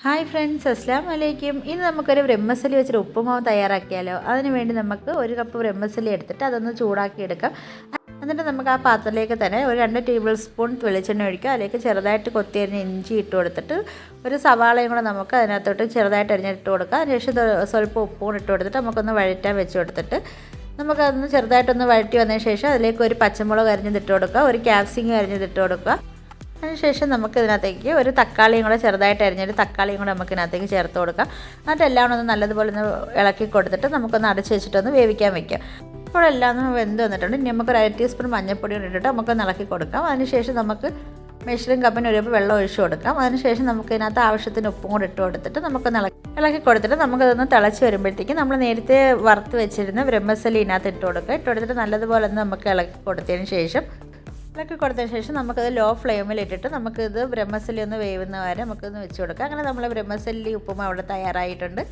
Hi friends, അസ്സലാമു അലൈക്കും. ഇന്ന് നമുക്കൊരു ബ്രഹ്മസലി വെച്ചൊരു ഉപ്പുമാവ് തയ്യാറാക്കിയാലോ. അതിന് വേണ്ടി നമുക്ക് ഒരു കപ്പ് ബ്രഹ്മസലി എടുത്തിട്ട് അതൊന്ന് ചൂടാക്കി എടുക്കാം. എന്നിട്ട് നമുക്ക് ആ പാത്രത്തിലേക്ക് തന്നെ ഒരു 2 ടേബിൾ സ്പൂൺ വെളിച്ചെണ്ണ ഒഴിക്കുക. അതിലേക്ക് ചെറുതായിട്ട് കൊത്തിയരിഞ്ഞ ഇഞ്ചി ഇട്ട് കൊടുത്തിട്ട് ഒരു സവാളയും കൂടെ നമുക്ക് അതിനകത്തോട്ട് ചെറുതായിട്ട് അരിഞ്ഞിട്ട് കൊടുക്കുക. അതിനുശേഷം സ്വല്പം ഉപ്പും കൂടെ ഇട്ട് കൊടുത്തിട്ട് നമുക്കൊന്ന് വഴറ്റാൻ വെച്ച് കൊടുത്തിട്ട് നമുക്കതൊന്ന് ചെറുതായിട്ടൊന്ന് വഴറ്റി വന്നതിന് ശേഷം അതിലേക്ക് ഒരു പച്ചമുളക് അരിഞ്ഞിട്ട് കൊടുക്കുക, ഒരു ക്യാപ്സിക്കം അരിഞ്ഞിട്ട് കൊടുക്കുക. അതിനുശേഷം നമുക്ക് ഇതിനകത്തേക്ക് ഒരു തക്കാളിയും കൂടെ ചെറുതായിട്ട് അരിഞ്ഞൊരു തക്കാളിയും കൂടെ നമുക്ക് ഇതിനകത്തേക്ക് ചേർത്ത് കൊടുക്കാം. എന്നിട്ട് എല്ലാം ഒന്ന് നല്ലതുപോലെ ഒന്ന് ഇളക്കി കൊടുത്തിട്ട് നമുക്കൊന്ന് അടച്ച് വെച്ചിട്ടൊന്ന് വേവിക്കാൻ വെക്കാം. ഇപ്പോൾ എല്ലാം ഒന്ന് വെന്ത് വന്നിട്ടുണ്ട്. ഇനി നമുക്കൊരു 1 ടീസ്പൂൺ മഞ്ഞൾപ്പൊടി ഇട്ടിട്ട് നമുക്കൊന്ന് ഇളക്കി കൊടുക്കാം. അതിനുശേഷം നമുക്ക് മെഷറിംഗ് കപ്പിന് ഒരു വെള്ളം ഒഴിച്ച് കൊടുക്കാം. അതിനുശേഷം നമുക്ക് ഇതിനകത്ത് ആവശ്യത്തിന് ഉപ്പും കൂടെ ഇട്ട് കൊടുത്തിട്ട് നമുക്കൊന്ന് ഇളക്കി കൊടുത്തിട്ട് നമുക്കതൊന്ന് തിളച്ച് വരുമ്പോഴത്തേക്കും നമ്മൾ നേരത്തെ വറുത്ത് വെച്ചിരുന്ന ബ്രഹ്മസലി ഇതിനകത്ത് ഇട്ട് കൊടുക്കുക. ഇട്ട് കൊടുത്തിട്ട് നല്ലതുപോലെ ഒന്ന് നമുക്ക് ഇളക്കി കൊടുത്തതിന് ശേഷം നമുക്കത് ലോ ഫ്ലെയിമിൽ ഇട്ടിട്ട് നമുക്കിത് ബ്രഹ്മസലി ഒന്ന് വേവുന്ന വരെ നമുക്കൊന്ന് വെച്ച് കൊടുക്കാം. അങ്ങനെ നമ്മൾ ബ്രഹ്മസലി ഉപ്പുമാവ് അവിടെ തയ്യാറായിട്ടുണ്ട്.